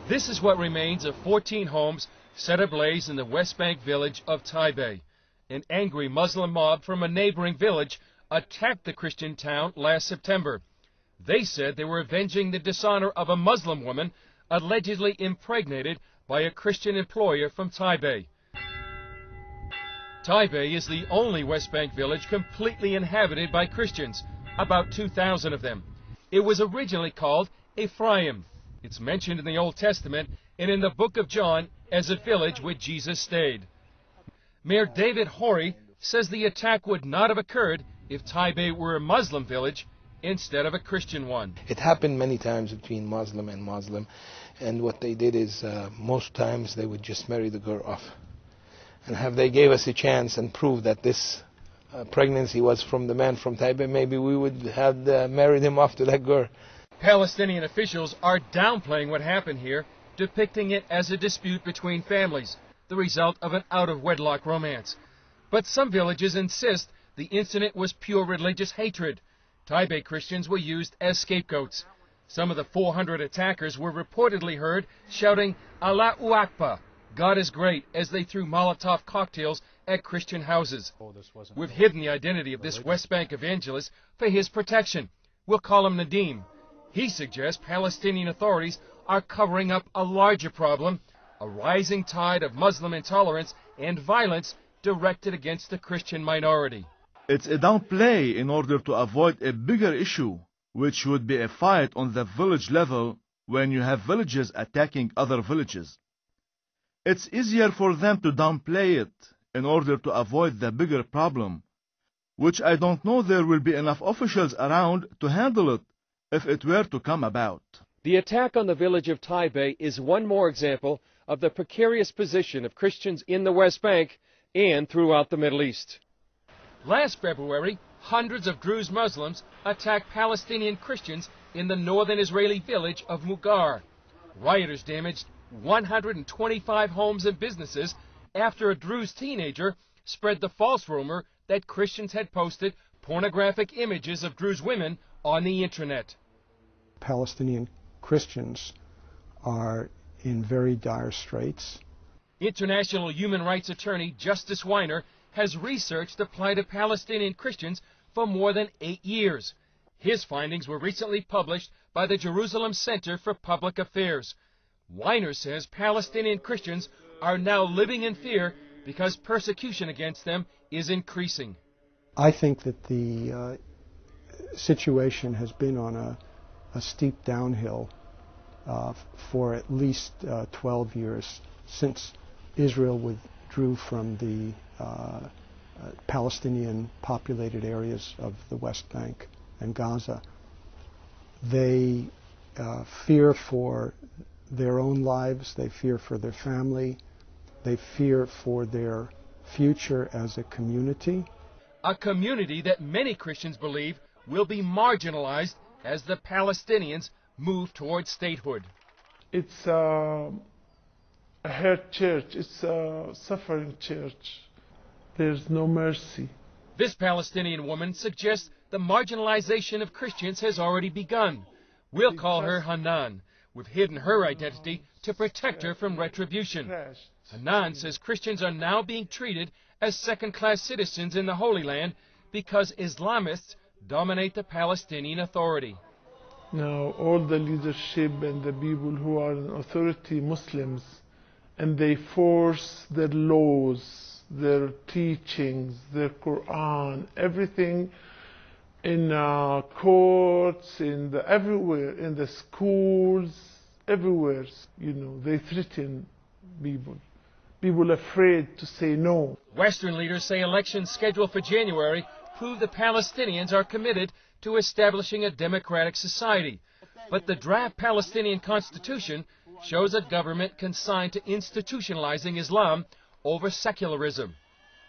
This is what remains of 14 homes set ablaze in the West Bank village of Taibeh. An angry Muslim mob from a neighboring village attacked the Christian town last September. They said they were avenging the dishonor of a Muslim woman allegedly impregnated by a Christian employer from Taibeh. Taibeh is the only West Bank village completely inhabited by Christians, about 2,000 of them. It was originally called Ephraim. It's mentioned in the Old Testament and in the book of John as a village where Jesus stayed. Mayor David Horry says the attack would not have occurred if Taibeh were a Muslim village instead of a Christian one. It happened many times between Muslim and Muslim, and what they did is most times they would just marry the girl off. And have they gave us a chance and proved that this pregnancy was from the man from Taibeh, maybe we would have married him off to that girl. Palestinian officials are downplaying what happened here, depicting it as a dispute between families, the result of an out-of-wedlock romance. But some villages insist the incident was pure religious hatred. Taibeh Christians were used as scapegoats. Some of the 400 attackers were reportedly heard shouting, Allahu Akbar, God is great, as they threw Molotov cocktails at Christian houses. We've hidden the identity of this West Bank evangelist for his protection. We'll call him Nadim. He suggests Palestinian authorities are covering up a larger problem, a rising tide of Muslim intolerance and violence directed against the Christian minority. It's a downplay in order to avoid a bigger issue, which would be a fight on the village level when you have villages attacking other villages. It's easier for them to downplay it in order to avoid the bigger problem, which I don't know there will be enough officials around to handle it if it were to come about. The attack on the village of Taibeh is one more example of the precarious position of Christians in the West Bank and throughout the Middle East. Last February, hundreds of Druze Muslims attacked Palestinian Christians in the northern Israeli village of Mugar. Rioters damaged 125 homes and businesses after a Druze teenager spread the false rumor that Christians had posted pornographic images of Druze women on the internet. Palestinian Christians are in very dire straits. International human rights attorney Justice Weiner has researched the plight of Palestinian Christians for more than 8 years. His findings were recently published by the Jerusalem Center for Public Affairs. Weiner says Palestinian Christians are now living in fear because persecution against them is increasing. I think that the situation has been on a steep downhill for at least 12 years since Israel withdrew from the Palestinian populated areas of the West Bank and Gaza. They fear for their own lives, they fear for their family, they fear for their future as a community. A community that many Christians believe will be marginalized as the Palestinians move towards statehood. It's a hurt church, it's a suffering church. There's no mercy. This Palestinian woman suggests the marginalization of Christians has already begun. We'll call her Hanan. We've hidden her identity to protect her from retribution. Hanan says Christians are now being treated as second-class citizens in the Holy Land because Islamists dominate the Palestinian Authority. Now all the leadership and the people who are in authority, Muslims, and they force their laws, their teachings, their Quran, everything in courts, everywhere, in the schools, everywhere. You know, they threaten people. People afraid to say no. Western leaders say elections scheduled for January prove the Palestinians are committed to establishing a democratic society. But the draft Palestinian constitution shows a government consigned to institutionalizing Islam over secularism.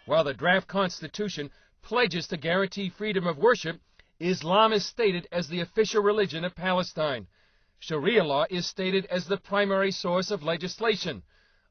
While the draft constitution pledges to guarantee freedom of worship, Islam is stated as the official religion of Palestine. Sharia law is stated as the primary source of legislation.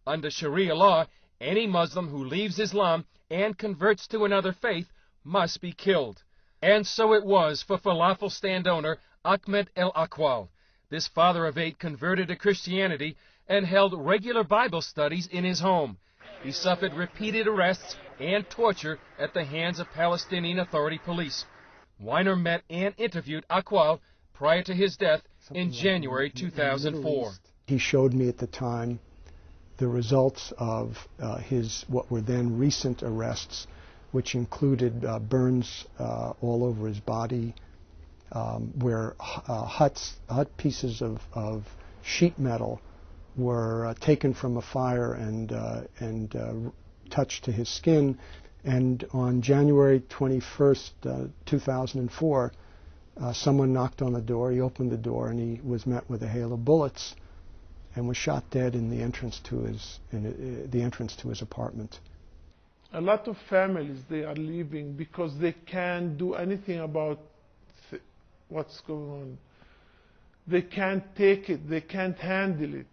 Under Sharia law, any Muslim who leaves Islam and converts to another faith must be killed. And so it was for falafel stand owner Ahmed El Akwal. This father of 8 converted to Christianity and held regular Bible studies in his home. He suffered repeated arrests and torture at the hands of Palestinian Authority police. Weiner met and interviewed Aqwal prior to his death in January 2004. He showed me at the time the results of his what were then recent arrests, which included burns all over his body, where hut pieces of sheet metal were taken from a fire and touched to his skin. And on January 21st, 2004, someone knocked on the door. He opened the door, and he was met with a hail of bullets, and was shot dead in the entrance to his apartment. A lot of families, they are leaving because they can't do anything about what's going on. They can't take it. They can't handle it.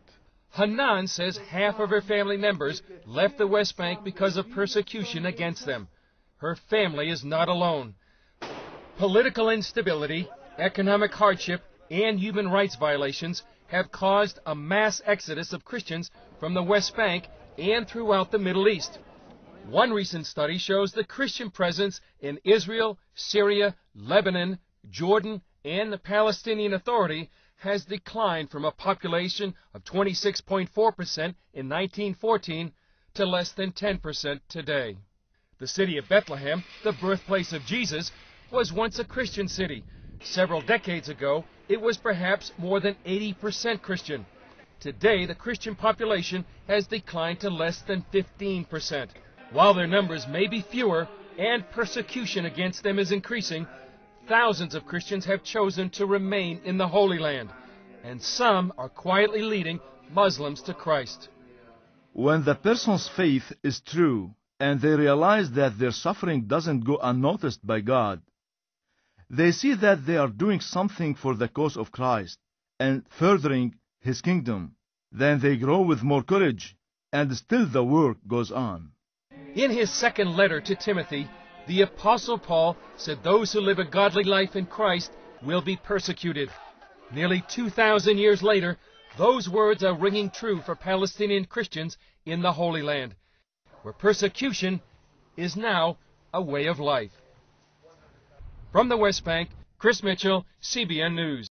Hanan says half of her family members left the West Bank because of persecution against them. Her family is not alone. Political instability, economic hardship, and human rights violations have caused a mass exodus of Christians from the West Bank and throughout the Middle East. One recent study shows the Christian presence in Israel, Syria, Lebanon, Jordan, and the Palestinian Authority has declined from a population of 26.4% in 1914 to less than 10% today. The city of Bethlehem, the birthplace of Jesus, was once a Christian city. Several decades ago, it was perhaps more than 80% Christian. Today, the Christian population has declined to less than 15%. While their numbers may be fewer and persecution against them is increasing, thousands of Christians have chosen to remain in the Holy Land, and some are quietly leading Muslims to Christ. When the person's faith is true and they realize that their suffering doesn't go unnoticed by God, they see that they are doing something for the cause of Christ and furthering His kingdom. Then they grow with more courage, and still the work goes on. In his second letter to Timothy, the Apostle Paul said those who live a godly life in Christ will be persecuted. Nearly 2,000 years later, those words are ringing true for Palestinian Christians in the Holy Land, where persecution is now a way of life. From the West Bank, Chris Mitchell, CBN News.